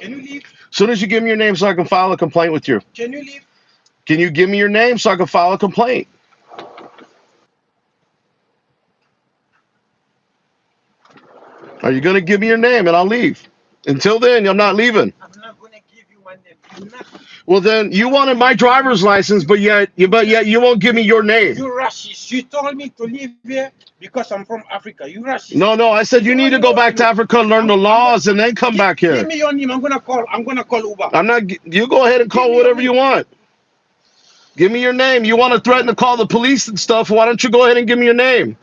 Can you leave? As soon as you give me your name so I can file a complaint with you. Can you leave? Can you give me your name so I can file a complaint? Are you going to give me your name and I'll leave? Until then, I'm not leaving. I'm not gonna give you my name. You're not. Well, then you wanted my driver's license, but yet you won't give me your name. You racist. You told me to leave here because I'm from Africa. You racist. No, I said you need to go back to Africa, learn the laws, and then come back here. Give me your name. I'm gonna call Uber. I'm not. You go ahead and call whatever you want. Give me your name. You want to threaten to call the police and stuff? Why don't you go ahead and give me your name?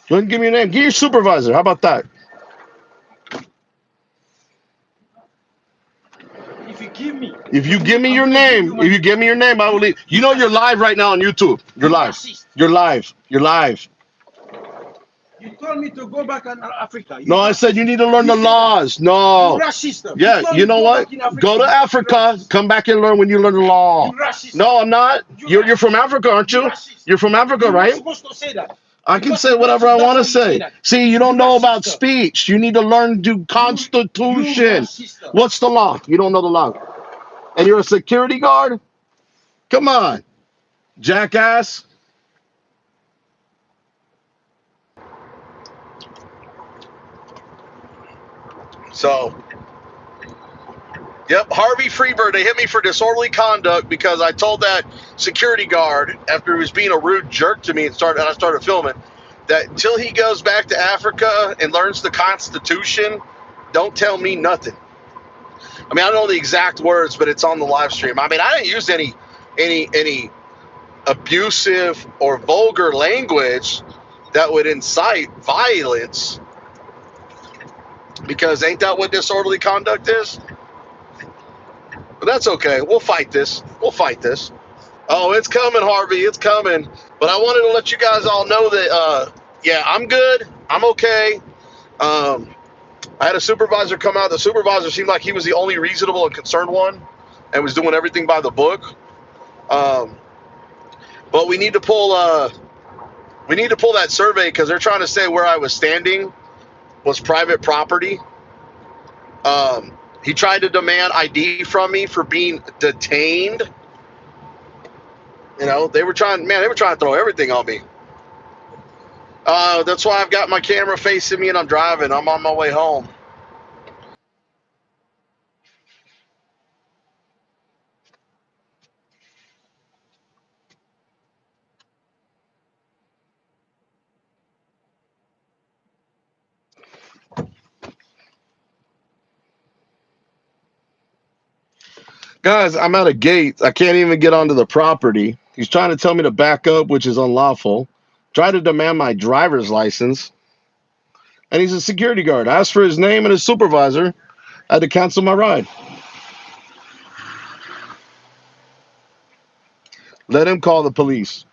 Go ahead and give me your name. Give your supervisor. How about that? If you give me your name, I will leave. You know you're live right now on YouTube. You're live. You're live. You're live. You told me to go back in Africa. No, I said you need to learn the laws. No. You racist. Yeah, you know what? Go to Africa. Come back and learn when you learn the law. No, I'm not. You're from Africa, aren't you? You're from Africa, right? You're supposed to say that. I can say whatever I want to say. See, you don't know about speech. You need to learn the Constitution. What's the law? You don't know the law. And you're a security guard? Come on, jackass. So, yep, Harvey Freebird, they hit me for disorderly conduct because I told that security guard after he was being a rude jerk to me and I started filming that until he goes back to Africa and learns the Constitution, don't tell me nothing. I mean, I don't know the exact words, but it's on the live stream. I mean, I didn't use any abusive or vulgar language that would incite violence, because ain't that what disorderly conduct is? But that's okay. We'll fight this. Oh, it's coming, Harvey. It's coming. But I wanted to let you guys all know that, yeah, I'm good. I'm okay. I had a supervisor come out. The supervisor seemed like he was the only reasonable and concerned one and was doing everything by the book. But we need to pull that survey because they're trying to say where I was standing was private property. He tried to demand ID from me for being detained. You know, they were trying to throw everything on me. That's why I've got my camera facing me and I'm driving. I'm on my way home. Guys, I'm out of gates. I can't even get onto the property. He's trying to tell me to back up, which is unlawful. Try to demand my driver's license. And he's a security guard. I asked for his name and his supervisor. I had to cancel my ride. Let him call the police.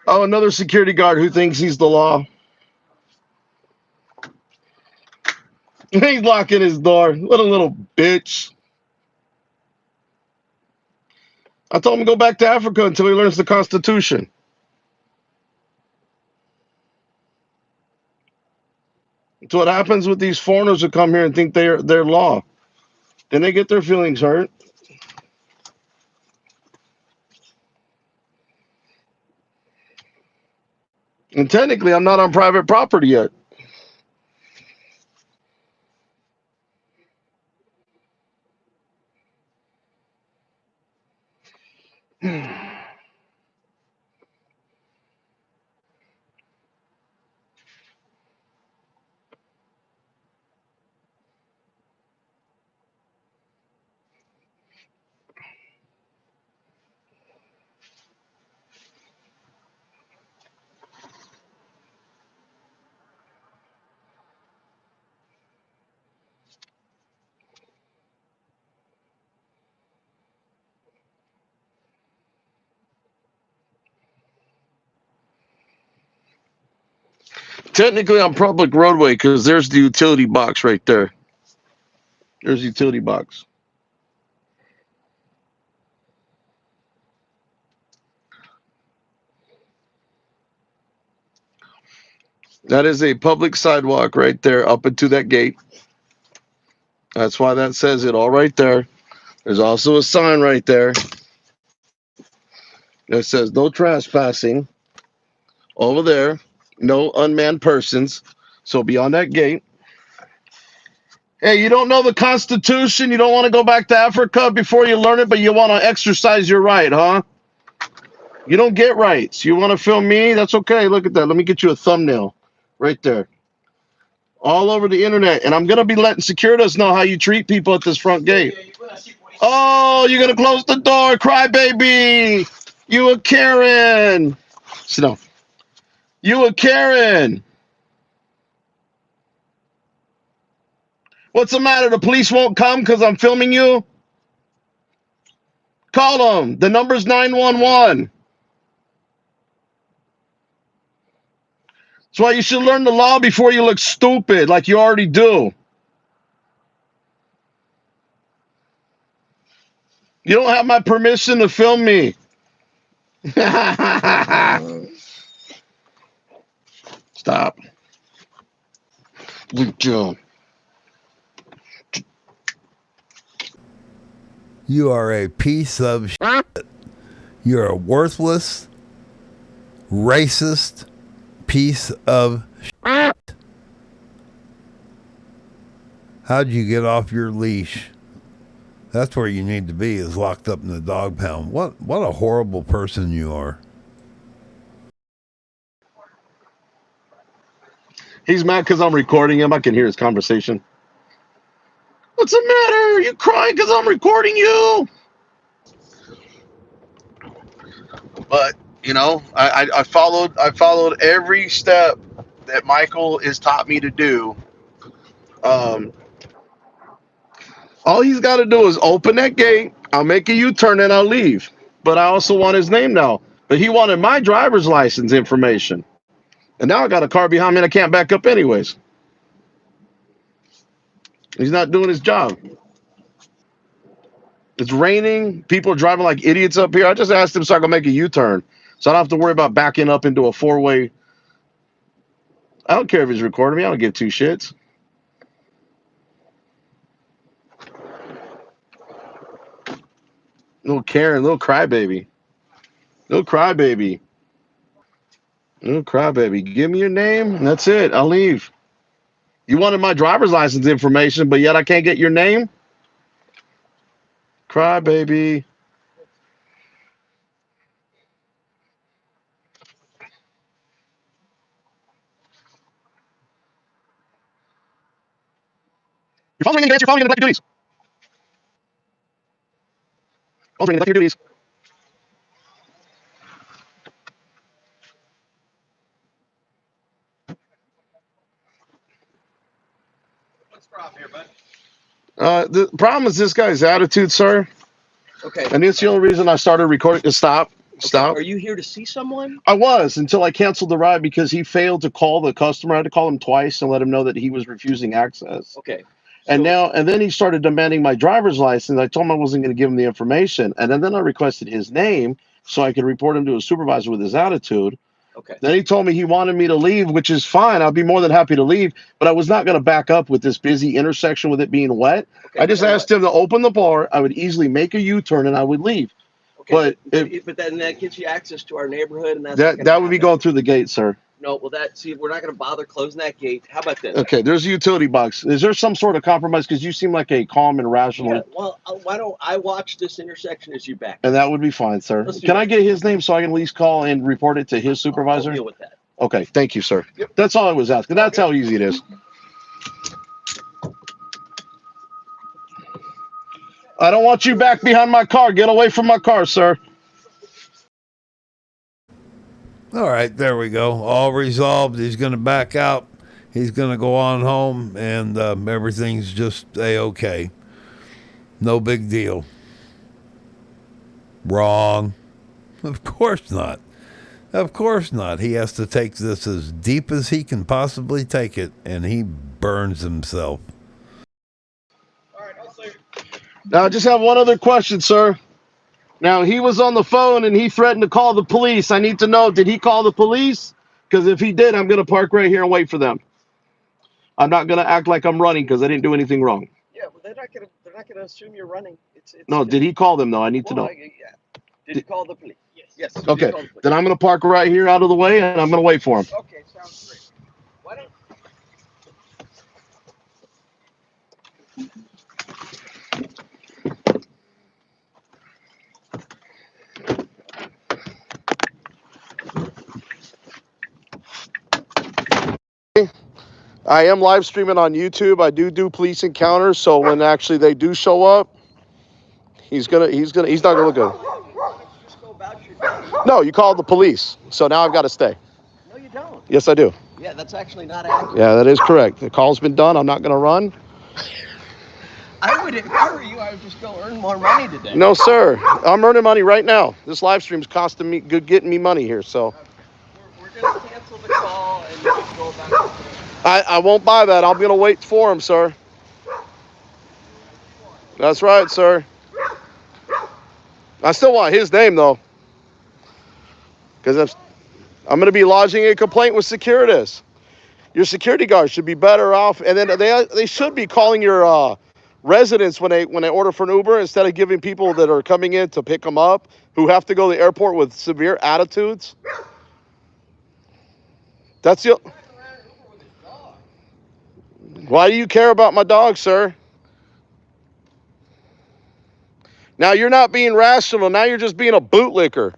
Oh, another security guard who thinks he's the law. He's locking his door. What a little bitch. I told him to go back to Africa until he learns the Constitution. It's what happens with these foreigners who come here and think they're law. Then they get their feelings hurt. And technically, I'm not on private property yet. Technically on public roadway because there's the utility box right there. There's the utility box. That is a public sidewalk right there up into that gate. That's why that says it all right there. There's also a sign right there that says no trespassing over there, no unmanned persons. So beyond that gate. Hey, you don't know the Constitution? You don't want to go back to Africa before you learn it, but you want to exercise your right, huh? You don't get rights. You want to film me? That's okay. Look at that. Let me get you a thumbnail right there. All over the internet. And I'm going to be letting Securitas know how you treat people at this front gate. Oh, you're going to close the door. Cry baby. You a Karen. Sit down. You a Karen. What's the matter? The police won't come because I'm filming you? Call them. The number's 911. That's why you should learn the law before you look stupid like you already do. You don't have my permission to film me. Stop. Good job. You are a piece of shit. You're a worthless, racist piece of shit. How'd you get off your leash? That's where you need to be, is locked up in the dog pound. What a horrible person you are. He's mad because I'm recording him. I can hear his conversation. What's the matter? You crying because I'm recording you? But you know, I followed every step that Michael has taught me to do. All he's got to do is open that gate. I'll make a U-turn and I'll leave. But I also want his name now. But he wanted my driver's license information. And now I got a car behind me and I can't back up anyways. He's not doing his job. It's raining. People are driving like idiots up here. I just asked him so I can make a U-turn. So I don't have to worry about backing up into a four-way. I don't care if he's recording me. I don't give two shits. Little Karen, little crybaby. Little crybaby. Little crybaby. Give me your name and that's it. I'll leave. You wanted my driver's license information, but yet I can't get your name? Crybaby. Your phone's ringing, Vance. Your phone, you're going to neglect your duties. Phone's ringing, neglect your duties. What's the problem here, bud? The problem is this guy's attitude, sir. Okay. And it's the only reason I started recording. Stop. Stop. Are you here to see someone? I was until I canceled the ride because he failed to call the customer. I had to call him twice and let him know that he was refusing access. Okay. And then he started demanding my driver's license. I told him I wasn't going to give him the information. And then I requested his name so I could report him to a supervisor with his attitude. Okay. Then he told me he wanted me to leave, which is fine. I'll be more than happy to leave, but I was not going to back up with this busy intersection with it being wet. Okay, I just asked him to open the bar. I would easily make a U-turn and I would leave. Okay. But then that gives you access to our neighborhood, and that would be going through the gate, sir. No, well, we're not going to bother closing that gate. How about this? Okay, there's a utility box. Is there some sort of compromise? Because you seem like a calm and rational. Yeah, well, why don't I watch this intersection as you back? And that would be fine, sir. Can I get his name so I can at least call and report it to his supervisor? I'll deal with that. Okay, thank you, sir. Yep. That's all I was asking. That's how easy it is. I don't want you back behind my car. Get away from my car, sir. All right, there we go. All resolved. He's going to back out. He's going to go on home, and everything's just A-okay. No big deal. Wrong. Of course not. Of course not. He has to take this as deep as he can possibly take it, and he burns himself. All right, I'll say. Now, I just have one other question, sir. Now, he was on the phone and he threatened to call the police. I need to know, did he call the police? Because if he did, I'm going to park right here and wait for them. I'm not going to act like I'm running because I didn't do anything wrong. Yeah, well, they're not gonna assume you're running. It's No, did he call them, though? I need to know. Yeah. Did he call the police? Yes. Okay, then I'm going to park right here out of the way and I'm going to wait for him. Okay, sounds great. Why don't I am live streaming on YouTube. I do police encounters, so when actually they do show up, he's not gonna look good. just go about your day? No, you called the police, so now I've got to stay. No, you don't. Yes, I do. Yeah, that's actually not accurate. Yeah, that is correct. The call's been done. I'm not gonna run. I would, if I were you, I would just go earn more money today. No, sir. I'm earning money right now. This live stream's costing me getting me money here, so We're gonna cancel the call and you can go about your day. I won't buy that. I'm gonna wait for him, sir. That's right, sir. I still want his name though, because I'm going to be lodging a complaint with Securitas. Your security guards should be better off, and then they should be calling your residents when they order for an Uber instead of giving people that are coming in to pick them up who have to go to the airport with severe attitudes. That's the. Why do you care about my dog, sir? Now you're not being rational. Now you're just being a bootlicker.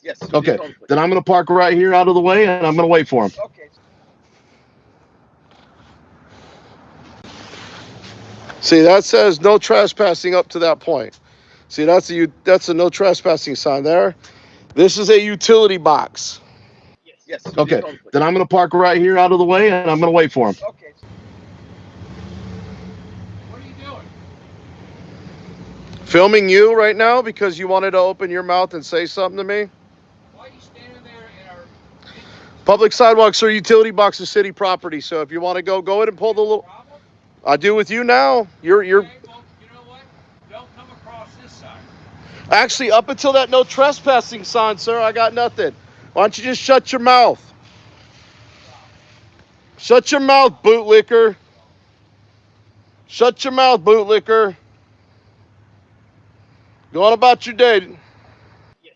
Yes. Okay, then I'm going to park right here out of the way, and I'm going to wait for him. Okay. See, that says no trespassing up to that point. See, that's a no trespassing sign there. This is a utility box. Yes. Okay, then I'm going to park right here out of the way, and I'm going to wait for him. Okay. What are you doing? Filming you right now because you wanted to open your mouth and say something to me. Why are you standing there in our Public sidewalks are utility boxes, city property. So if you want to go ahead and pull the little. problem? I do with you now. You're Okay, well, you know what? Don't come across this side. actually up until that no trespassing sign, sir. I got nothing. Why don't you just shut your mouth? Shut your mouth, bootlicker. Shut your mouth, bootlicker. Go on about your day.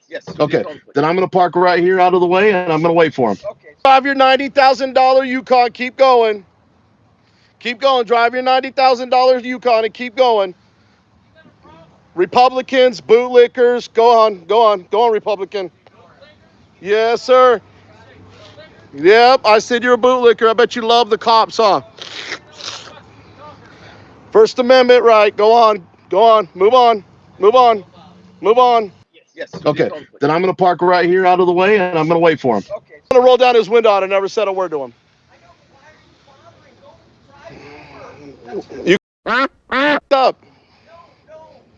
Yes. Okay, then I'm going to park right here out of the way, and I'm going to wait for him. Okay. Drive your $90,000 Yukon. Keep going. Keep going. Drive your $90,000 Yukon and keep going. Republicans, bootlickers. Go on, Republican. Yes, sir. Yep, I said you're a bootlicker. I bet you love the cops, huh? First Amendment, right. Go on. Move on. Yes. Okay, then I'm going to park right here out of the way, and I'm going to wait for him. Okay. I'm going to roll down his window, and I never said a word to him. I know, but why are you bothering? Go drive over. You up.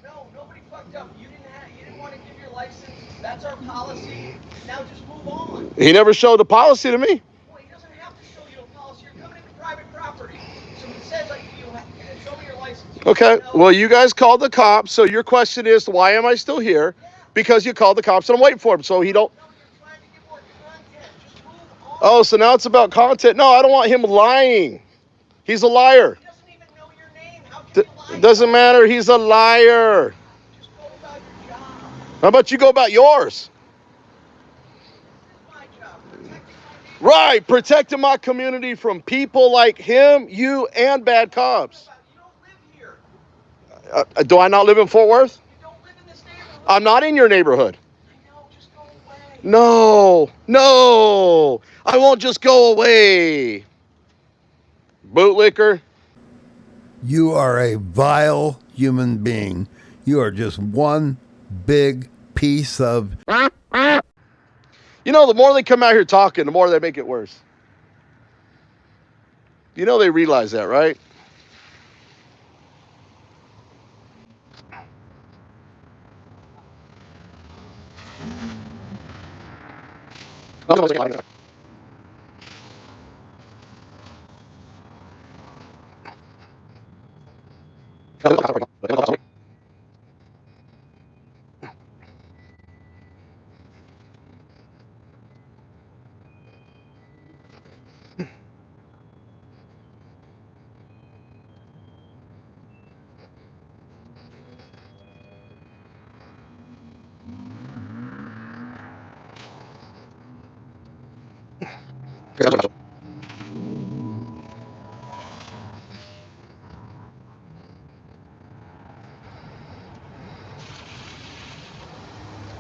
No, nobody fucked up. You didn't want to give your license. That's our policy. Now just move on. He never showed the policy to me. Well, he doesn't have to show you a policy. You're coming into private property. So he said, like, show me your license. Okay, well, you guys called the cops, so your question is, why am I still here? Because you called the cops, and I'm waiting for him, so he don't... No, you're trying to get more content. Just move on. Oh, so now it's about content. No, I don't want him lying. He's a liar. He doesn't even know your name. How can you lie? Doesn't matter, he's a liar. Just go about your job. How about you go about yours? This is my job. Protecting my neighborhood. Right, protecting my community from people like him, you, and bad cops. You don't live here. Do I not live in Fort Worth? You don't live in this neighborhood. I'm not in your neighborhood. I know. Just go away. No, I won't just go away. Bootlicker. You are a vile human being. You are just one big piece of... You know, the more they come out here talking, the more they make it worse. You know they realize that, right?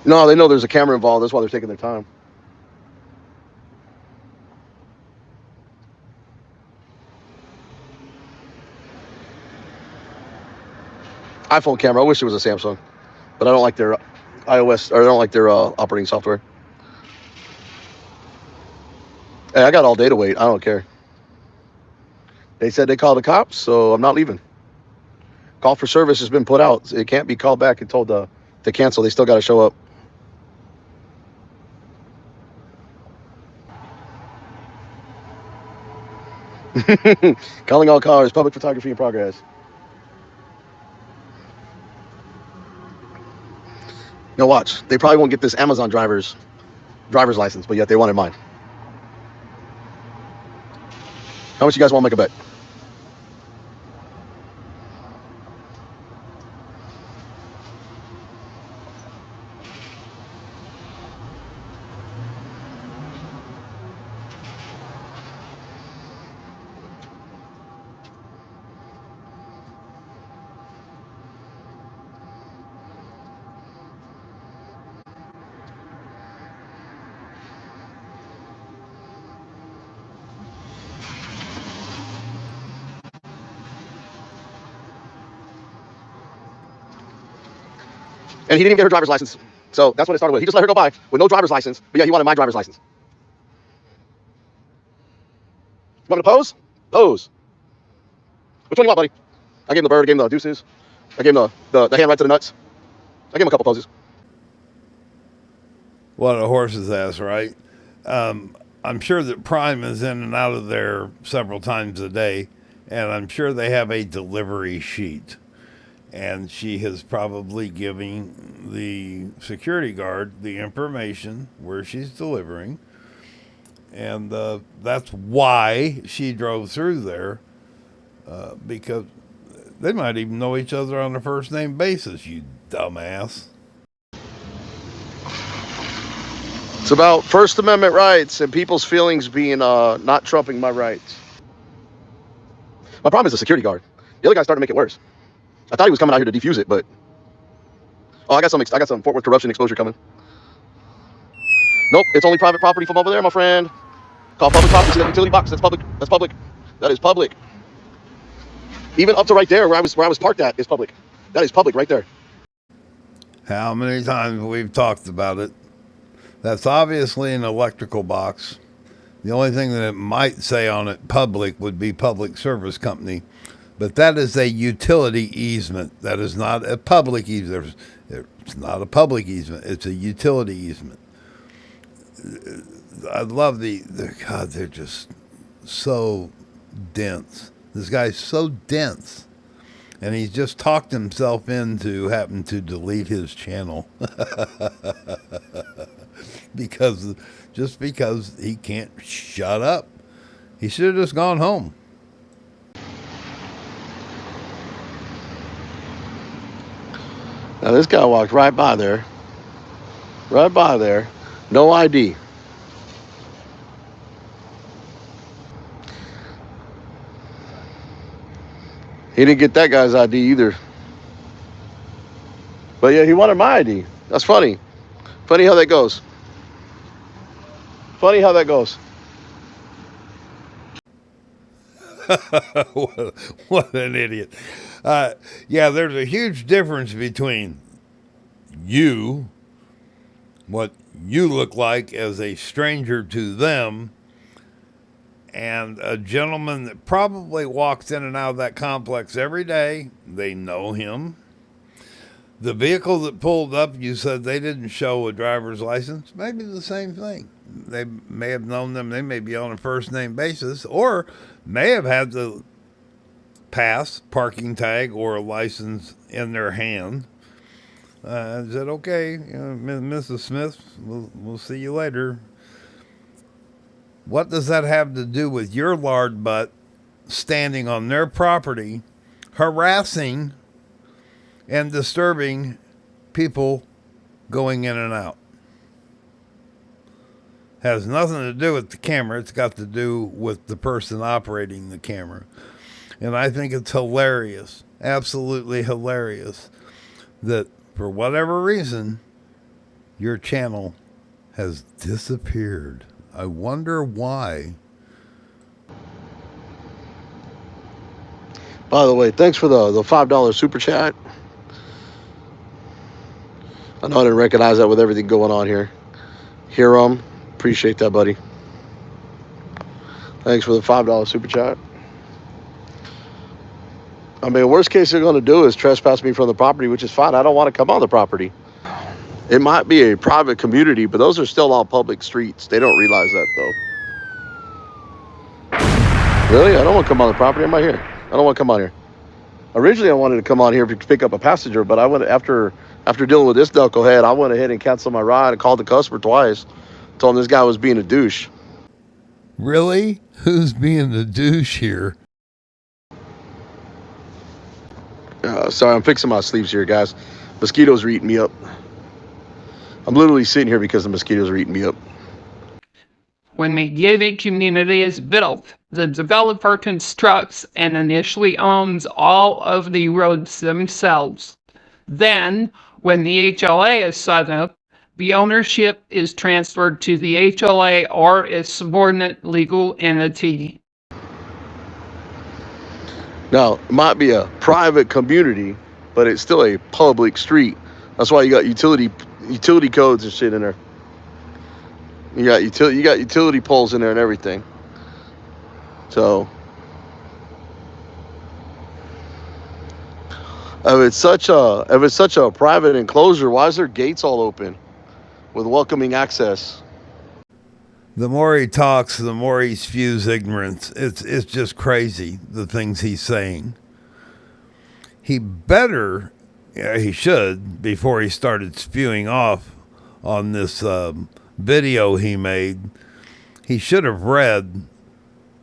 No, they know there's a camera involved. That's why they're taking their time. iPhone camera. I wish it was a Samsung, but I don't like their iOS, or I don't like their operating software. Hey, I got all day to wait. I don't care. They said they called the cops, so I'm not leaving. Call for service has been put out. It can't be called back and told to cancel. They still got to show up. Calling all cars. Public photography in progress. Now watch. They probably won't get this Amazon driver's license, but yet they wanted mine. How much you guys want to make a bet? And he didn't even get her driver's license. So that's what it started with. He just let her go by with no driver's license. But yeah, he wanted my driver's license. You want me to pose? Pose. Which one you want, buddy? I gave him the bird. I gave him the deuces. I gave him the hand right to the nuts. I gave him a couple poses. What a horse's ass, right? I'm sure that Prime is in and out of there several times a day, and I'm sure they have a delivery sheet. And she has probably given the security guard the information where she's delivering. And that's why she drove through there, because they might even know each other on a first name basis, you dumbass. It's about First Amendment rights and people's feelings being not trumping my rights. My problem is the security guard. The other guy started to make it worse. I thought he was coming out here to defuse it, but I got some Fort Worth corruption exposure coming. Nope, it's only private property from over there, my friend. Call public property. See that utility box? That's public. That's public. That is public. Even up to right there where I was parked at is public. That is public right there. How many times we've talked about it? That's obviously an electrical box. The only thing that it might say on it public would be public service company. But that is a utility easement. That is not a public easement. It's not a public easement. It's a utility easement. I love the God, they're just so dense. This guy's so dense. And he's just talked himself into having to delete his channel. because he can't shut up. He should have just gone home. Now this guy walked right by there. Right by there. No ID. He didn't get that guy's ID either. But yeah, he wanted my ID. That's funny. Funny how that goes. Funny how that goes. What an idiot. Yeah, there's a huge difference between you, what you look like as a stranger to them, and a gentleman that probably walks in and out of that complex every day. They know him. The vehicle that pulled up, you said they didn't show a driver's license. Maybe the same thing. They may have known them. They may be on a first name basis, or may have had the pass, parking tag, or a license in their hand. I said, okay, Mrs. Smith, we'll see you later. What does that have to do with your lard butt standing on their property, harassing and disturbing people going in and out? Has nothing to do with the camera. It's got to do with the person operating the camera. And I think it's hilarious, absolutely hilarious, that for whatever reason, your channel has disappeared. I wonder why. By the way, thanks for the $5 super chat. I know I didn't recognize that with everything going on here. Hiram, appreciate that, buddy. Thanks for the $5 super chat. I mean, worst case they're going to do is trespass me from the property, which is fine. I don't want to come on the property. It might be a private community, but those are still all public streets. They don't realize that, though. Really? I don't want to come on the property. I'm right here. I don't want to come on here. Originally, I wanted to come on here to pick up a passenger, but I went after dealing with this knucklehead, I went ahead and canceled my ride and called the customer twice. Told him this guy was being a douche. Really? Who's being the douche here? Sorry, I'm fixing my sleeves here, guys. Mosquitoes are eating me up. I'm literally sitting here because the mosquitoes are eating me up. When the gated community is built, the developer constructs and initially owns all of the roads themselves. Then, when the HLA is set up, the ownership is transferred to the HLA or its subordinate legal entity. Now, it might be a private community, but it's still a public street. That's why you got utility codes and shit in there. You got utility poles in there and everything. So, if it's such a private enclosure, why is there gates all open with welcoming access? The more he talks, the more he spews ignorance. It's just crazy, the things he's saying. He should, before he started spewing off on this video he made, he should have read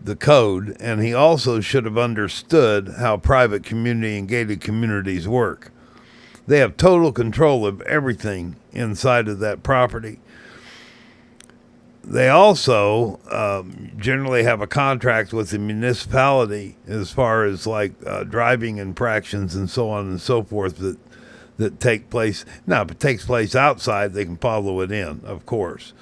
the code, and he also should have understood how private community and gated communities work. They have total control of everything inside of that property. They also generally have a contract with the municipality as far as like driving infractions and so on and so forth that take place. Now, if it takes place outside, they can follow it in, of course.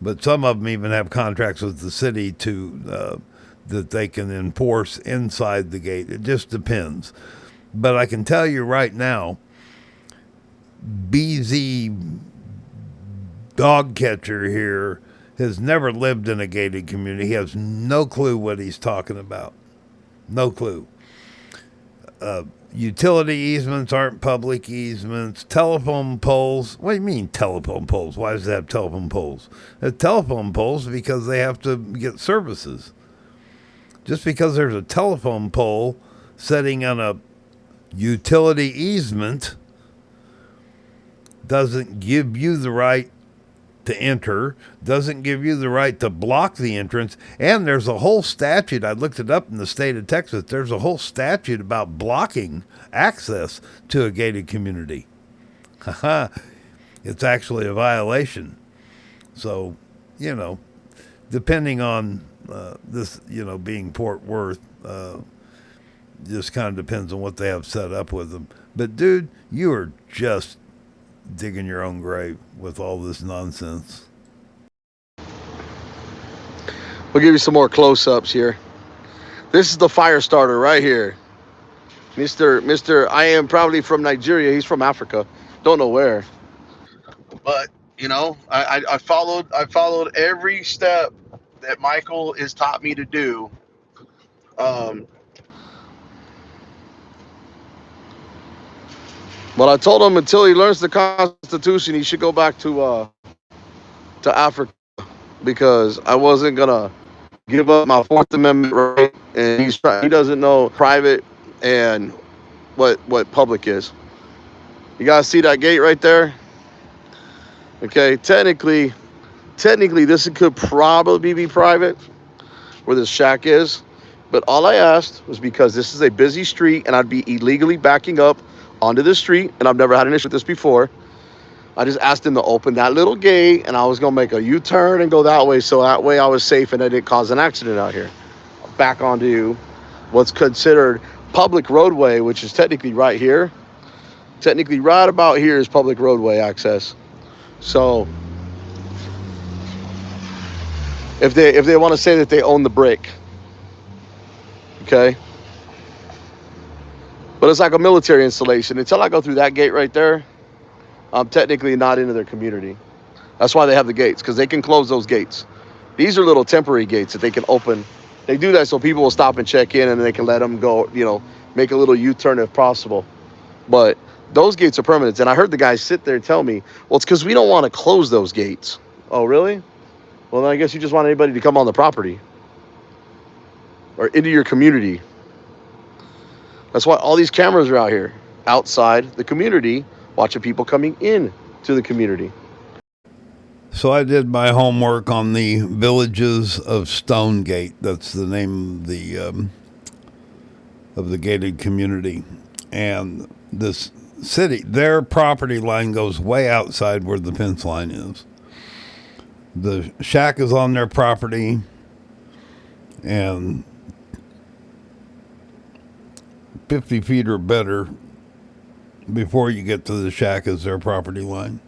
But some of them even have contracts with the city to that they can enforce inside the gate. It just depends. But I can tell you right now, BZ dog catcher here has never lived in a gated community. He has no clue what he's talking about. No clue. Utility easements aren't public easements. Telephone poles. What do you mean telephone poles? Why does it have telephone poles? Telephone poles because they have to get services. Just because there's a telephone pole sitting on a utility easement doesn't give you the right to enter, doesn't give you the right to block the entrance. And there's a whole statute, I looked it up in the state of Texas, there's a whole statute about blocking access to a gated community. It's actually a violation. So, depending on this, being Fort Worth, just kind of depends on what they have set up with them. But dude, you are just digging your own grave with all this nonsense. We'll give you some more close-ups here. This is the fire starter right here. Mr. I am proudly from Nigeria. He's from Africa. Don't know where. But, I followed every step that Michael has taught me to do. But I told him until he learns the Constitution, he should go back to Africa, because I wasn't gonna give up my Fourth Amendment right, and he doesn't know private and what public is. You guys see that gate right there? Okay, technically this could probably be private where this shack is, but all I asked was because this is a busy street and I'd be illegally backing up onto the street, and I've never had an issue with this before. I just asked him to open that little gate, and I was gonna make a U-turn and go that way, so that way I was safe and I didn't cause an accident out here. Back onto what's considered public roadway, which is technically right here. Technically right about here is public roadway access. So if they want to say that they own the brick, okay, but it's like a military installation. Until I go through that gate right there, I'm technically not into their community. That's why they have the gates, because they can close those gates. These are little temporary gates that they can open. They do that so people will stop and check in, and they can let them go, make a little U-turn if possible. But those gates are permanent. And I heard the guy sit there and tell me, well, it's because we don't want to close those gates. Oh, really? Well, then I guess you just want anybody to come on the property or into your community. That's why all these cameras are out here, outside the community, watching people coming in to the community. So I did my homework on the Villages of Stonegate. That's the name of the gated community. And this city, their property line goes way outside where the fence line is. The shack is on their property, and 50 feet or better before you get to the shack is their property line.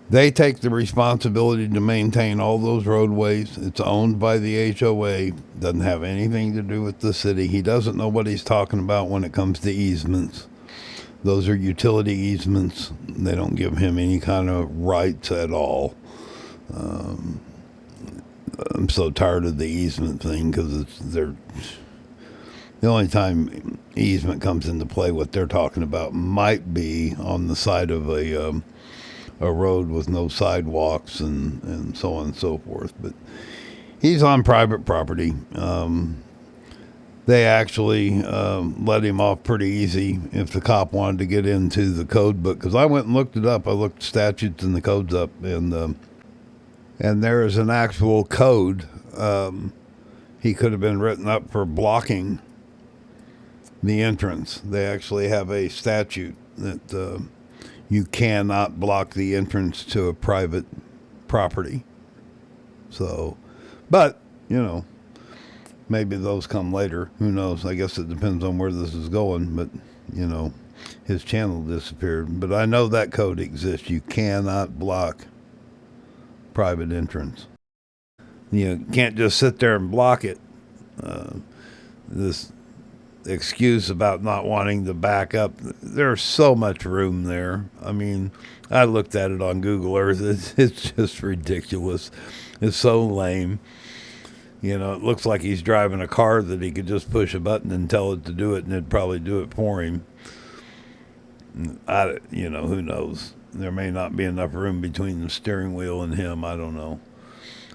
They take the responsibility to maintain all those roadways. It's owned by the HOA. Doesn't have anything to do with the city. He doesn't know what he's talking about when it comes to easements. Those are utility easements. They don't give him any kind of rights at all. I'm so tired of the easement thing, because the only time easement comes into play, what they're talking about might be on the side of a road with no sidewalks and so on and so forth. But he's on private property. They actually let him off pretty easy if the cop wanted to get into the code book, because I went and looked it up. I looked statutes and the codes up, and there is an actual code. He could have been written up for blocking the entrance. They actually have a statute that you cannot block the entrance to a private property. So, but, maybe those come later. Who knows? I guess it depends on where this is going. But, his channel disappeared. But I know that code exists. You cannot block private entrance. You can't just sit there and block it. This excuse about not wanting to back up, there's so much room there. I mean, I looked at it on Google Earth. It's just ridiculous. It's so lame. It looks like he's driving a car that he could just push a button and tell it to do it, and it'd probably do it for him. Who knows? There may not be enough room between the steering wheel and him. I don't know.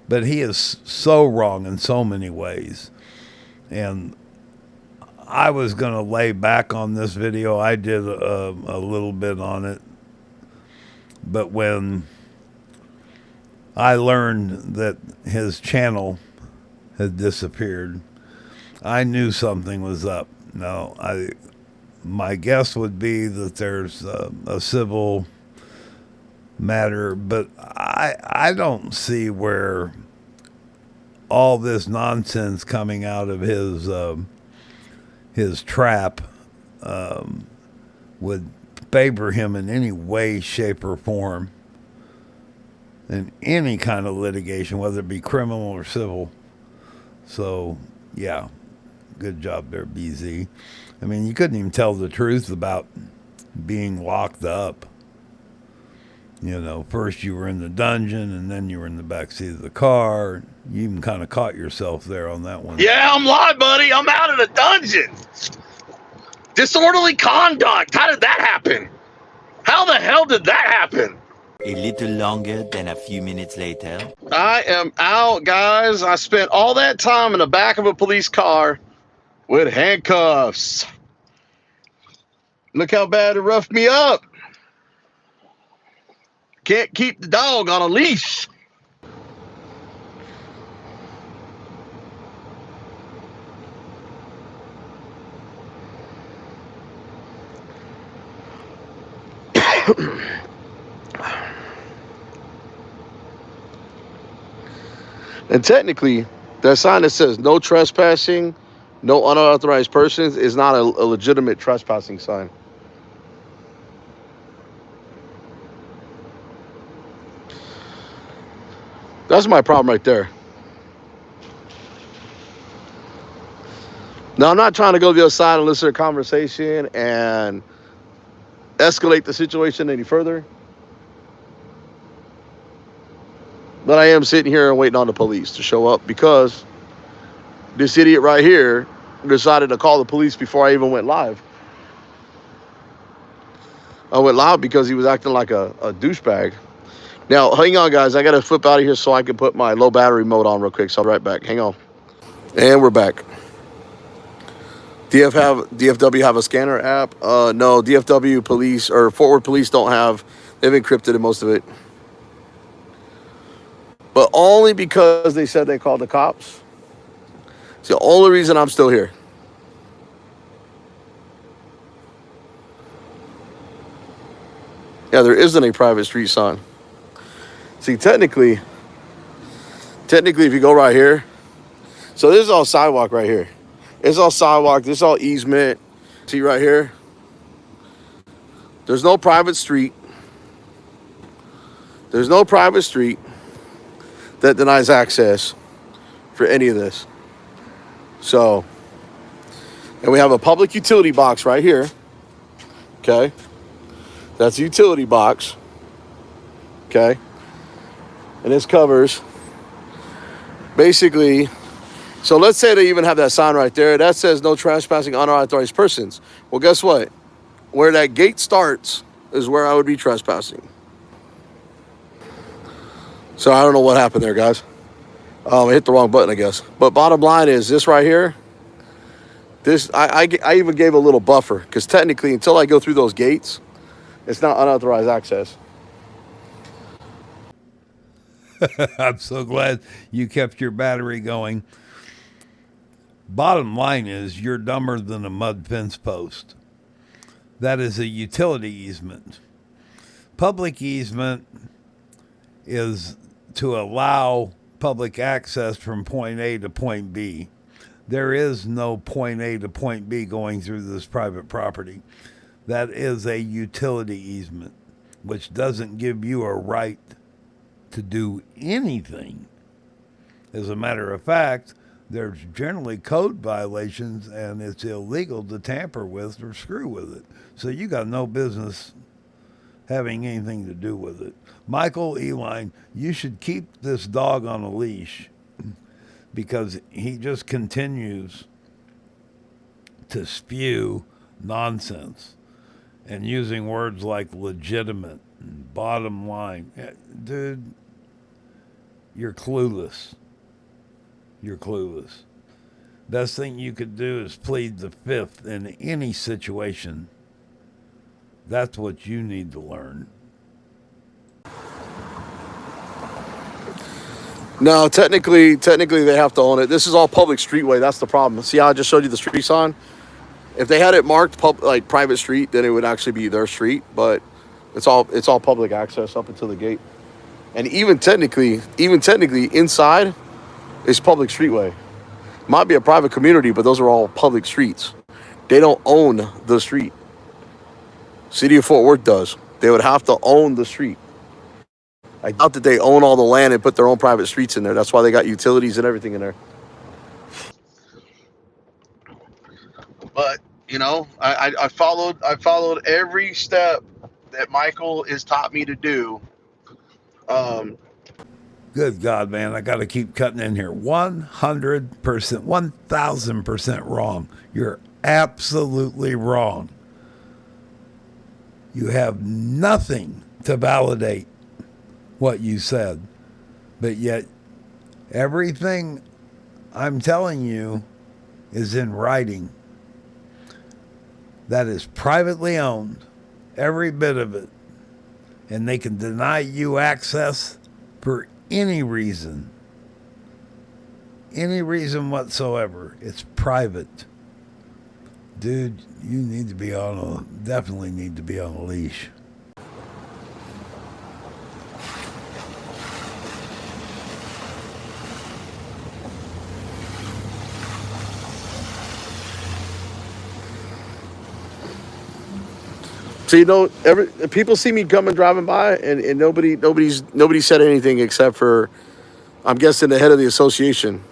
But he is so wrong in so many ways. And I was going to lay back on this video. I did a little bit on it. But when I learned that his channel had disappeared, I knew something was up. Now, my guess would be that there's a civil matter, but I don't see where all this nonsense coming out of his trap would favor him in any way, shape, or form in any kind of litigation, whether it be criminal or civil. So, yeah, good job there, BZ. I mean, you couldn't even tell the truth about being locked up. First you were in the dungeon, and then you were in the backseat of the car. You even kind of caught yourself there on that one. Yeah, I'm live, buddy. I'm out of the dungeon. Disorderly conduct. How did that happen? How the hell did that happen? A little longer than a few minutes later. I am out, guys. I spent all that time in the back of a police car with handcuffs. Look how bad it roughed me up. Can't keep the dog on a leash. And technically, that sign that says no trespassing, no unauthorized persons is not a legitimate trespassing sign. That's my problem right there. Now, I'm not trying to go to the other side and listen to a conversation and escalate the situation any further. But I am sitting here and waiting on the police to show up because this idiot right here decided to call the police before I even went live. I went live because he was acting like a douchebag. Now, hang on, guys. I got to flip out of here so I can put my low battery mode on real quick. So I'll be right back. Hang on. And we're back. DFW have a scanner app? No, DFW police or Forward Police don't have. They've encrypted most of it. But only because they said they called the cops. It's the only reason I'm still here. Yeah, there isn't a private street sign. See, technically, if you go right here, so this is all sidewalk right here. It's all sidewalk. This is all easement. See right here? There's no private street. There's no private street that denies access for any of this. So, and we have a public utility box right here. Okay. That's a utility box. Okay. And this covers basically, so let's say they even have that sign right there. That says no trespassing unauthorized persons. Well, guess what? Where that gate starts is where I would be trespassing. So I don't know what happened there, guys. I hit the wrong button, I guess. But bottom line is this right here. This I even gave a little buffer because technically until I go through those gates, it's not unauthorized access. I'm so glad you kept your battery going. Bottom line is you're dumber than a mud fence post. That is a utility easement. Public easement is to allow public access from point A to point B. There is no point A to point B going through this private property. That is a utility easement, which doesn't give you a right to do anything. As a matter of fact, there's generally code violations and it's illegal to tamper with or screw with it. So you got no business having anything to do with it. Michael Eline, you should keep this dog on a leash because he just continues to spew nonsense and using words like legitimate and bottom line. Dude, you're clueless. You're clueless. Best thing you could do is plead the fifth in any situation. That's what you need to learn. No, technically they have to own it. This is all public streetway. That's the problem. See how I just showed you the street sign? If they had it marked like private street, then it would actually be their street. But it's all public access up until the gate. And even technically inside is public streetway. Might be a private community, but those are all public streets. They don't own the street. City of Fort Worth does. They would have to own the street. I doubt that they own all the land and put their own private streets in there. That's why they got utilities and everything in there. But you know, I followed every step that Michael has taught me to do. Good God, man, I got to keep cutting in here. 100%, 1,000% wrong. You're absolutely wrong. You have nothing to validate what you said, but yet everything I'm telling you is in writing. That is privately owned, every bit of it. And they can deny you access for any reason whatsoever. It's private. Dude, you need to be definitely need to be on a leash. So people see me coming driving by, and nobody said anything except for, I'm guessing, the head of the association.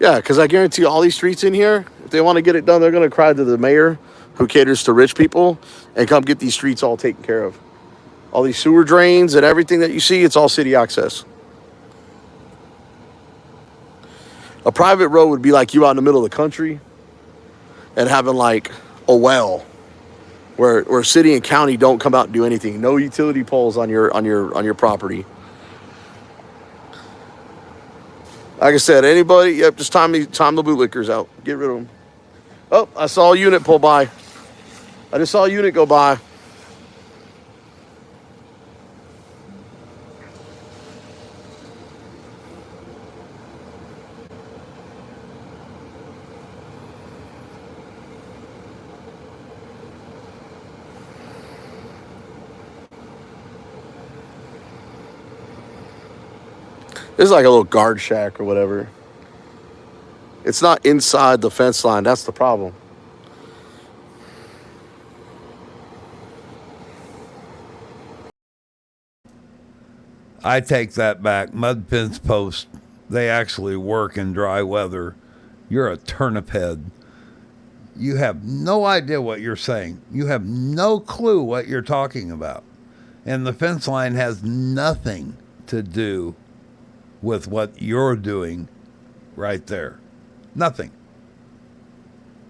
Yeah, because I guarantee all these streets in here, if they want to get it done, they're going to cry to the mayor, who caters to rich people, and come get these streets all taken care of. All these sewer drains and everything that you see, it's all city access. A private road would be like you out in the middle of the country and having like a well where city and county don't come out and do anything. No utility poles on your property. Like I said, anybody, yep, just time the bootlickers out. Get rid of them. Oh, I saw a unit pull by. I just saw a unit go by. This is like a little guard shack or whatever. It's not inside the fence line. That's the problem. I take that back. Mud fence posts, they actually work in dry weather. You're a turnip head. You have no idea what you're saying. You have no clue what you're talking about. And the fence line has nothing to do with what you're doing right there. Nothing.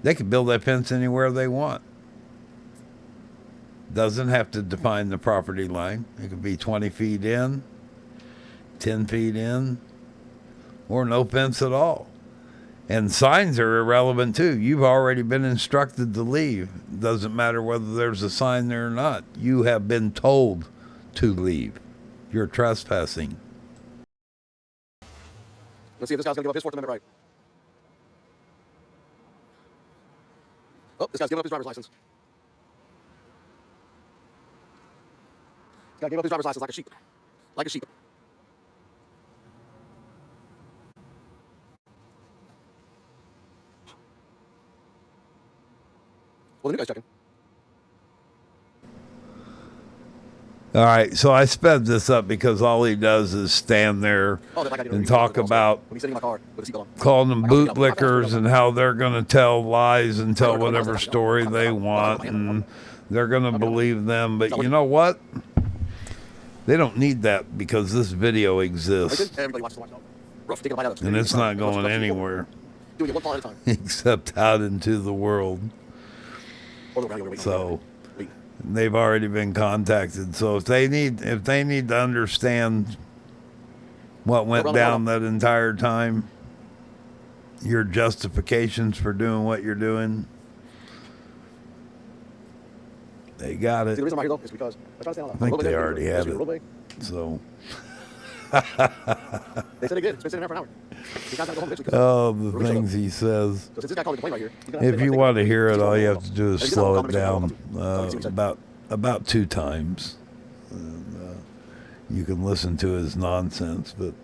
They can build that fence anywhere they want. Doesn't have to define the property line. It could be 20 feet in, 10 feet in, or no fence at all. And signs are irrelevant too. You've already been instructed to leave. Doesn't matter whether there's a sign there or not. You have been told to leave. You're trespassing. Let's see if this guy's going to give up his Fourth Amendment right. Oh, this guy's giving up his driver's license. This guy gave up his driver's license like a sheep. Like a sheep. Well, the new guy's checking. All right, so I sped this up because all he does is stand there and talk about calling them bootlickers and how they're going to tell lies and tell whatever story they want, and they're going to believe them. But you know what? They don't need that because this video exists, and it's not going anywhere except out into the world. So they've already been contacted. So if they need to understand what went down that entire time, your justifications for doing what you're doing, they got it. I think they already had it. So they said they did. It's been sitting there for an hour. oh, the things he says. If you want to hear it, all you have to do is slow it down about 2 times. And, you can listen to his nonsense, but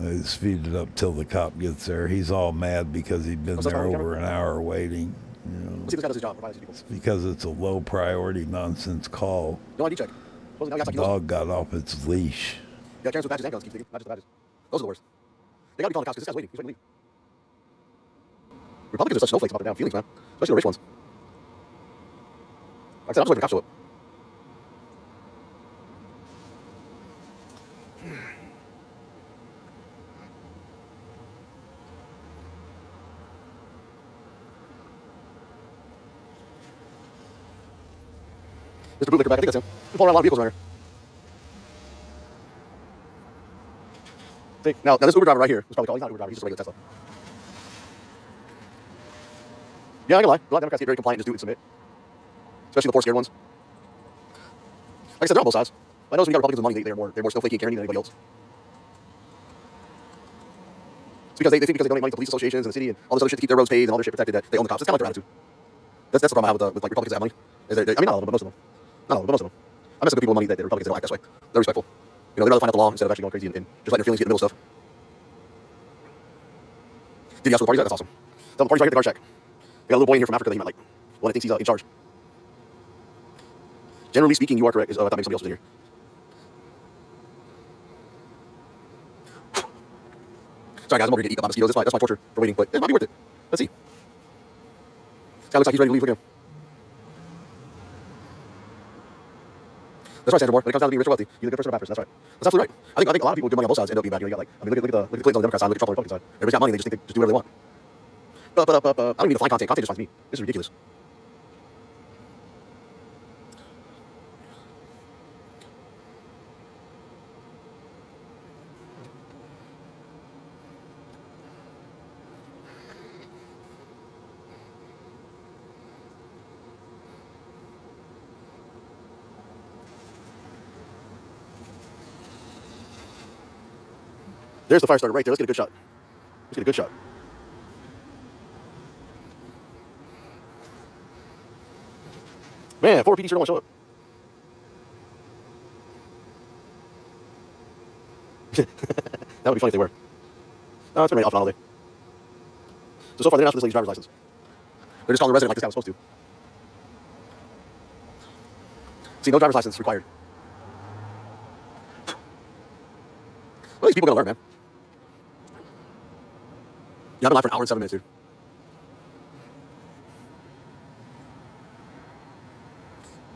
I speed it up till the cop gets there. He's all mad because he'd been there over an hour waiting. You know, it's because it's a low priority nonsense call. The dog got off its leash. Yeah, carries with badges and guns, keep thinking, not just the badges. Those are the worst. They gotta be calling the cops because this guy's waiting. He's waiting to leave. Republicans are such snowflakes about their damn feelings, man. Especially the rich ones. Like I said, I'm just waiting for the cops to show up. Mr. Bootlicker back. I think that's him. We're pulling around a lot of vehicles around here. See, now this Uber driver right here is probably called. He's not an Uber driver. He's just a regular Tesla. Yeah, I ain't gonna lie. A lot of Democrats get very compliant and just do it and submit. Especially the poor, scared ones. Like I said, they're on both sides. I know when you got Republicans with money, they're more snowflakey and caring than anybody else. It's because they think because they donate money to police associations and the city and all this other shit to keep their roads paved and all their shit protected that they own the cops. It's kind of like their attitude. That's the problem I have with like Republicans that have money. Is I mean, not all of them, but most of them. Not all of them, but most of them. I met some good people with money that the Republicans don't act this way. They're respectful. You know, they'd rather find out the law instead of actually going crazy and just letting their feelings get in the middle of stuff. Did you ask for the parties? That's awesome. Tell the parties right here at the guard shack. They got a little boy in here from Africa that he met, like, one that thinks he's in charge. Generally speaking, you are correct. That makes somebody else in here. Sorry guys, I'm over here to eat up my mosquitoes. That's my torture for waiting, but it might be worth it. Let's see. This guy looks like he's ready to leave. Look at him. That's right, Sandra Moore. When it comes down to being rich or wealthy, you're the good person or bad person. That's right. That's absolutely right. I think a lot of people with good money on both sides end up being bad. You got like, I mean, look at the Clintons on the Democrat side, look at Trump on the Republican side. Everybody's got money, they just think they just do whatever they want. But I don't need to find content. Content just finds me. This is ridiculous. There's the fire starter right there. Let's get a good shot. Let's get a good shot. Man, 4 PD sure don't want to show up. That would be funny if they were. It's been raining off and on all day. So far they're not for this lady's driver's license. They're just calling the resident like this guy was supposed to. See, no driver's license required. Well, these people gotta learn, man. Yeah, I've been live for an hour and 7 minutes, dude.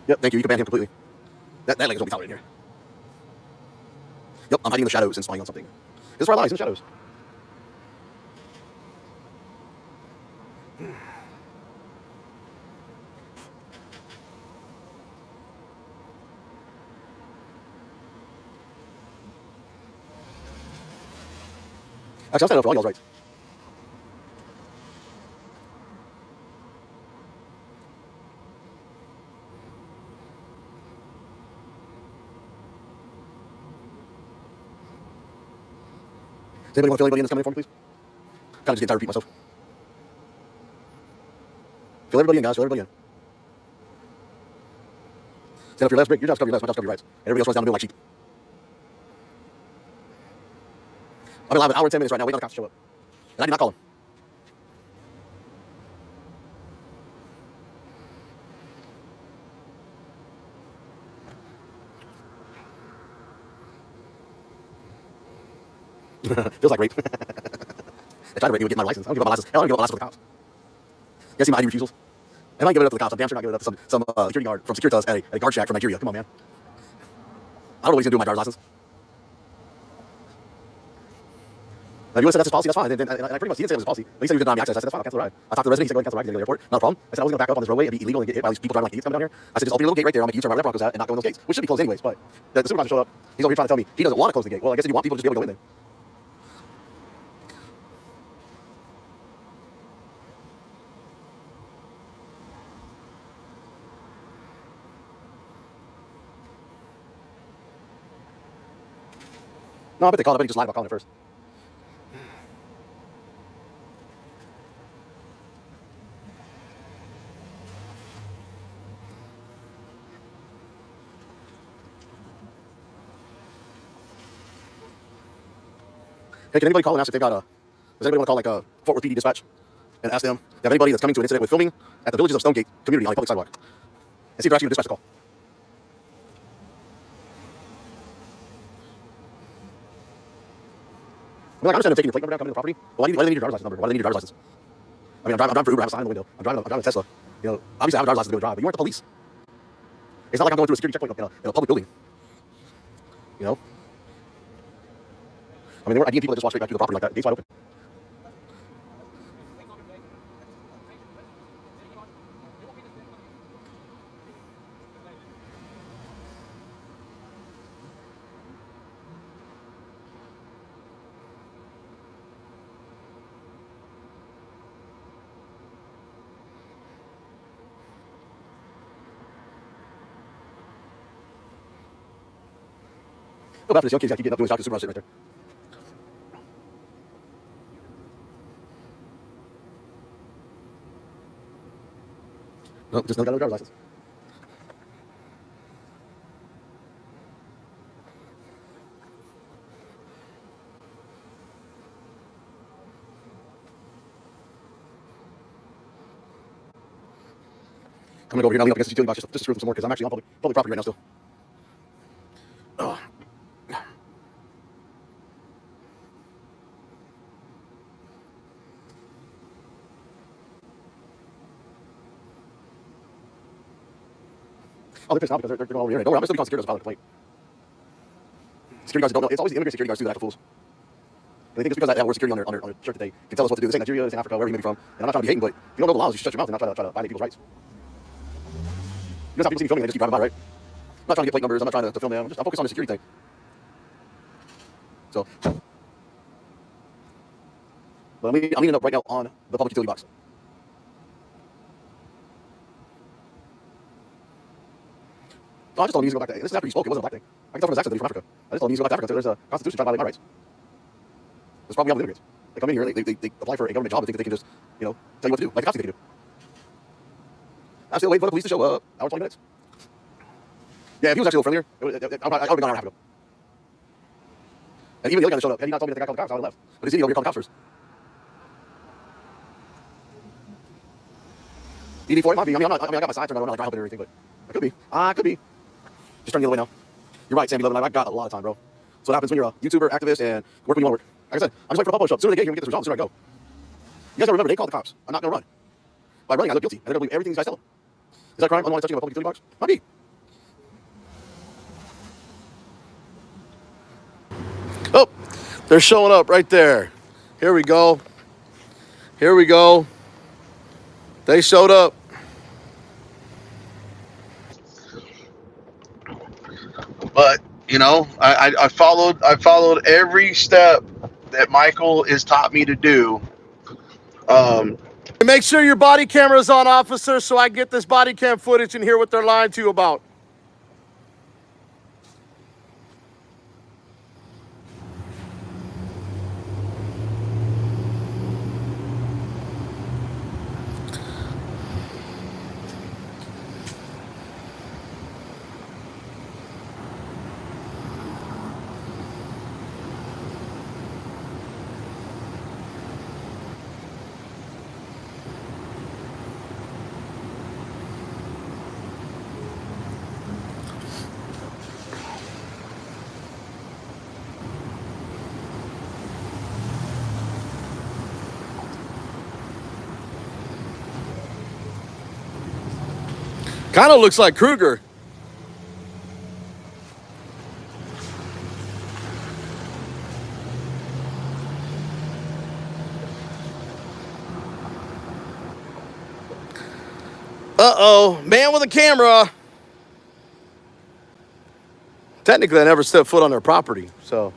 Yep, thank you. You can ban him completely. That leg is what we tolerated here. Yep, I'm hiding in the shadows and spying on something. This is where I lie, in the shadows. Actually, I'm standing up for all y'all's rights. Does anybody want to fill anybody in that's coming in for me, please? Kind of just getting tired of repeating myself. Fill everybody in, guys. Fill everybody in. Stand up for your last break. Your job's to cover your last. My job's to cover your rights. And everybody else runs down the middle like sheep. I've been live an hour and 10 minutes right now, waiting on the cops to show up. And I did not call him. Feels like rape. They tried to rape me with getting my license. I don't give up my license. Hell, I don't give up my license for the cops. You guys see my ID refusals? If I don't give it up to the cops, I'm damn sure not giving it up to some security guard from Securitas at a guard shack from Nigeria. Come on, man. I don't know what he's gonna do with my driver's license. If you want to say that's his policy, that's fine. And I pretty much, he didn't say it was his policy. But he said he was going to deny me access. I said, that's fine, I'll cancel the ride. I talked to the resident, he said, go ahead and cancel the ride, get to the airport. Not a problem. I said, I was going to back up on this roadway and be illegal and get hit by these people driving like idiots coming down here. I said, just open your little gate right there, I'll make a U-turn right where that Bronco's at and not go in those gates, which should be closed anyways. But the supervisor showed up. He's over here trying to tell me he doesn't want to close the gate. Well, I guess if you want people to just be able to go in there. No, I bet they called. I bet he just lied about calling it first. Hey, can anybody call and ask if they've got does anybody want to call like Fort Worth PD dispatch and ask them if they have anybody that's coming to an incident with filming at the Villages of Stonegate community on a public sidewalk and see if they're actually going to dispatch the call. I mean, like, I understand them taking your plate number down, coming to the property. But why do they need your driver's license number? Why do they need your driver's license? I mean, I'm driving for Uber, I have a sign in the window. I'm driving a Tesla. You know, obviously I have a driver's license to be able to drive, but you aren't the police. It's not like I'm going through a security checkpoint in a public building. You know? I mean, they weren't IDing people that just walk straight back through the property like that. Gates wide open. Go after this young kid. He's got to keep getting up doing his job. Supervisor sitting right there. No, just no got no driver's license. I'm gonna go over here now, lean up against the utility box just to screw them some more because I'm actually on public property right now still. Oh. Oh, they're pissed now because they're going over here. Don't worry, I'm still be security guards file a complaint. Security guards don't know. It's always the immigrant security guards too that act like fools. And they think it's because that we're security on their shirt that they can tell us what to do. This ain't Nigeria, this ain't Africa, wherever you may be from. And I'm not trying to be hating, but if you don't know the laws, you should shut your mouth and not try to violate people's rights. You know how people see me filming, they just keep driving by, right? I'm not trying to get plate numbers, I'm not trying to film them. I'm focused on the security thing. So, but I'm leaning up right now on the public utility box. So I just told him he needs to go back to. This is after he spoke. It wasn't a black thing. I can tell from his accent that he's from Africa. I just told him he needs to go back to Africa. There's a constitution trying to violate my rights. That's probably how with immigrants. They come in here, they apply for a government job and think that they can just, tell you what to do, like the cops think they can do. I'm still waiting for the police to show up. Hour 20 minutes. Yeah, if he was actually a little friendlier, I would have been gone an hour and a half ago. And even the other guy that showed up, had he not told me that the guy called the cops, I would have left. But he's idiot over here calling the cops first. ED4, it might be. I got my side turned on, I'm not helping or anything, but I could be. Just turn the other way now. You're right, Sammy Lovin. I got a lot of time, bro. So what happens when you're a YouTuber, activist, and work when you want to work. Like I said, I'm just waiting for a pop-up show. The sooner they get here, we get this resolved, the sooner I go. You guys gotta remember, they called the cops. I'm not gonna run. By running, I look guilty. And they're gonna believe everything these guys tell them. Is that a crime? Unwanted touching of a public utility box? Might be. Oh, they're showing up right there. Here we go. Here we go. They showed up. But I followed every step that Michael has taught me to do. Make sure your body camera is on, officer, so I get this body cam footage and hear what they're lying to you about. Kind of looks like Kruger. Uh-oh, man with a camera. Technically, I never stepped foot on their property, so.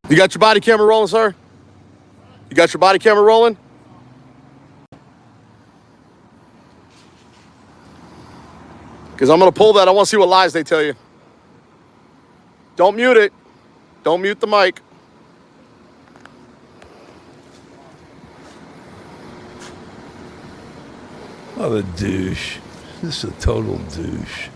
You got your body camera rolling, sir? You got your body camera rolling? Because I'm going to pull that. I want to see what lies they tell you. Don't mute it. Don't mute the mic. What a douche. This is a total douche.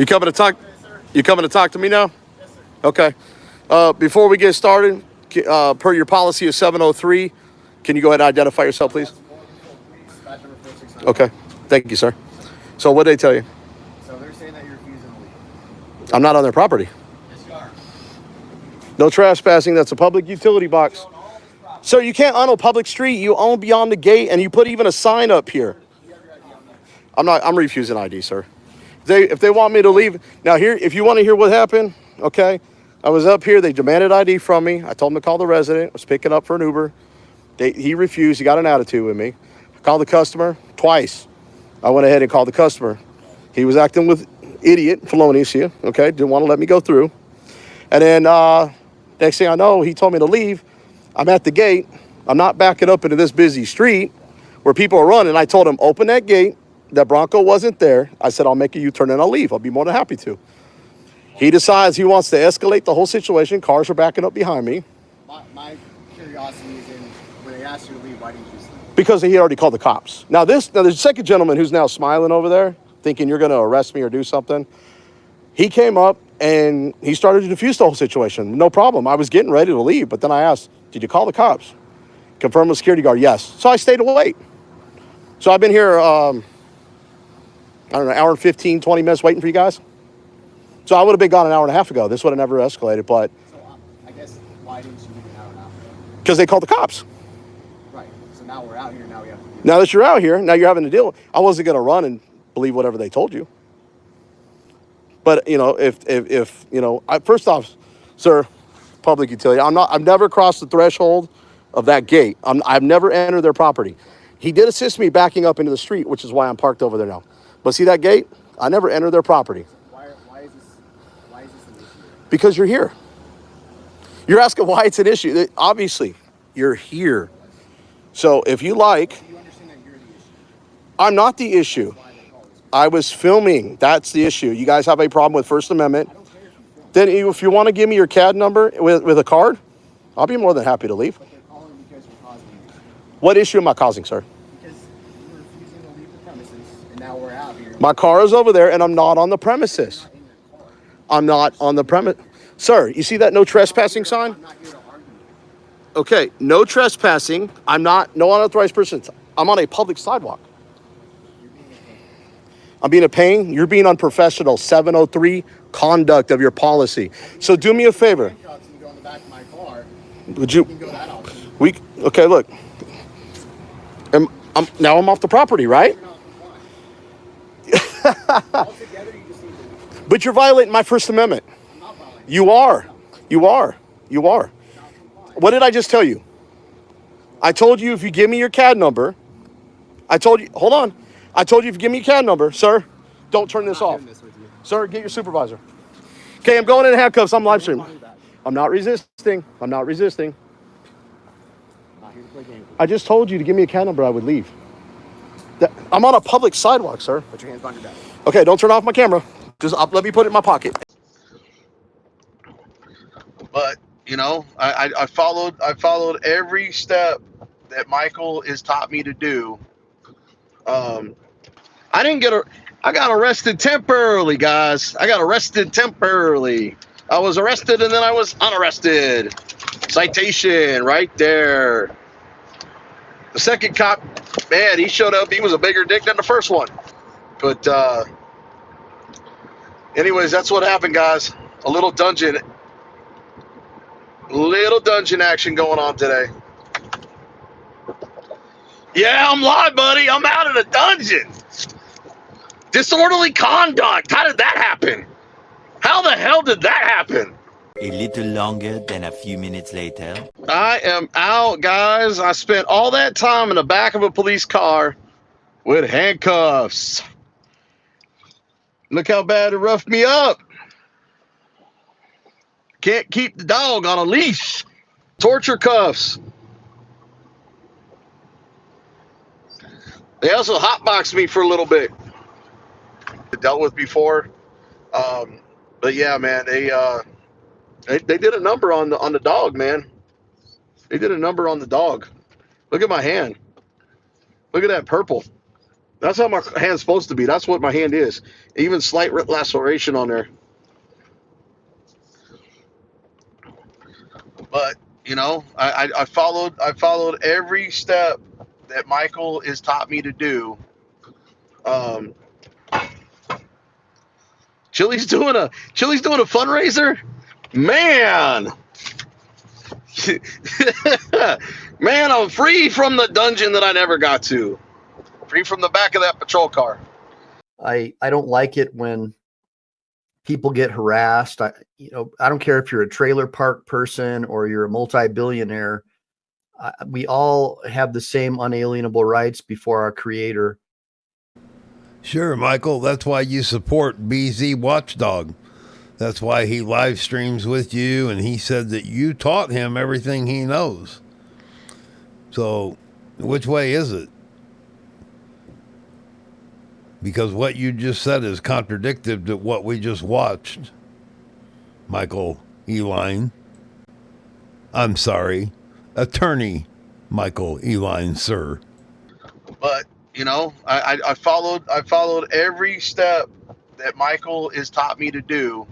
You coming to talk? You coming to talk to me now? Okay. Before we get started, per your policy of 703, can you go ahead and identify yourself, please? Okay. Thank you, sir. So what did they tell you? So they're saying that you're refusing to leave. I'm not on their property. Yes, you are. No trespassing. That's a public utility box. Sir, you can't own a public street. You own beyond the gate, and you put even a sign up here. I'm refusing ID, sir. If they want me to leave now, here, if you want to hear what happened, okay, I was up here. They demanded ID from me. I told them to call the resident. I was picking up for an Uber. He refused. He got an attitude with me. I called the customer twice. I went ahead and called the customer. He was acting with idiot, felonious here. Okay, didn't want to let me go through. And then next thing I know, he told me to leave. I'm at the gate. I'm not backing up into this busy street where people are running. I told him, open that gate. That Bronco wasn't there. I said, I'll make a U-turn and I'll leave. I'll be more than happy to. He decides he wants to escalate the whole situation. Cars are backing up behind me. My curiosity is in, when they asked you to leave, why didn't you just leave? Because he already called the cops. Now the second gentleman who's now smiling over there, thinking you're going to arrest me or do something, he came up and he started to defuse the whole situation. No problem. I was getting ready to leave, but then I asked, did you call the cops? Confirm with security guard, yes. So I stayed to wait. So I've been here, I don't know, an hour and 15, 20 minutes waiting for you guys. So I would have been gone an hour and a half ago. This would have never escalated, but... So I guess, why didn't you leave an hour and a half ago? Because they called the cops. Right. So now we're out here, now we have to do Now that you're out here, now you're having to deal. I wasn't going to run and believe whatever they told you. But, you know, if you know, first off, sir, public utility, I've never crossed the threshold of that gate. I've never entered their property. He did assist me backing up into the street, which is why I'm parked over there now. But see that gate? I never entered their property. Why is this an issue? Because you're here. You're asking why it's an issue. Obviously, you're here. So if you like... You understand that you're the issue. I'm not the issue. I was filming. That's the issue. You guys have a problem with First Amendment. Then if you want to give me your CAD number with a card, I'll be more than happy to leave. But they're calling because you're causing an issue. What issue am I causing, sir? Because you're refusing to leave the premises, and now we're out here. My car is over there, and I'm not on the premises. I'm not on the premise. Sir, you see that no trespassing sign? I'm not here to argue. Okay, no trespassing. I'm not, no unauthorized person. I'm on a public sidewalk. I'm being a pain. You're being unprofessional. 703, conduct of your policy. So do me a favor. You can go in the back of my car. Would you? You can go that option. Okay, look. Now I'm off the property, right? Altogether, you just need to... But you're violating my First Amendment. I'm not violating. You are. You are. You are. What did I just tell you? I told you if you give me your CAD number. I told you, hold on. I told you if you give me your CAD number, sir, don't turn this off. Sir, get your supervisor. Okay, I'm going in handcuffs. I'm live streaming. I'm not resisting. I'm not resisting. Not here to play games. I just told you to give me a CAD number, I would leave. I'm on a public sidewalk, sir. Put your hands behind your back. Okay, don't turn off my camera. Just let me put it in my pocket. But you know, I followed every step that Michael has taught me to do. I got arrested temporarily, guys. I got arrested temporarily. I was arrested and then I was unarrested. Citation right there. The second cop, man, he showed up. He was a bigger dick than the first one. But anyways, that's what happened, guys. A little dungeon action going on today. Yeah, I'm live, buddy. I'm out of the dungeon. Disorderly conduct. How did that happen? How the hell did that happen? A little longer than a few minutes later. I am out, guys. I spent all that time in the back of a police car with handcuffs. Look how bad it roughed me up. Can't keep the dog on a leash. Torture cuffs. They also hotboxed me for a little bit. Dealt with before, but yeah, man, they did a number on the dog, man. They did a number on the dog. Look at my hand. Look at that purple. That's how my hand's supposed to be. That's what my hand is. Even slight laceration on there. But you know, I followed every step that Michael has taught me to do. Chili's doing a fundraiser, man. Man, I'm free from the dungeon that I never got to. Free from the back of that patrol car. I don't like it when people get harassed. I don't care if you're a trailer park person or you're a multi-billionaire. We all have the same unalienable rights before our creator. Sure, Michael. That's why you support BZ Watchdog. That's why he live streams with you, and he said that you taught him everything he knows. So, which way is it? Because what you just said is contradictory to what we just watched. Michael Eline. I'm sorry. Attorney Michael Eline, sir. But, you know, I followed every step that Michael has taught me to do.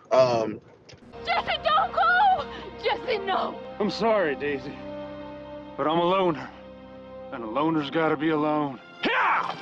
Jesse, don't go! Jesse, no! I'm sorry, Daisy, but I'm a loner, and a loner's gotta be alone. Yeah!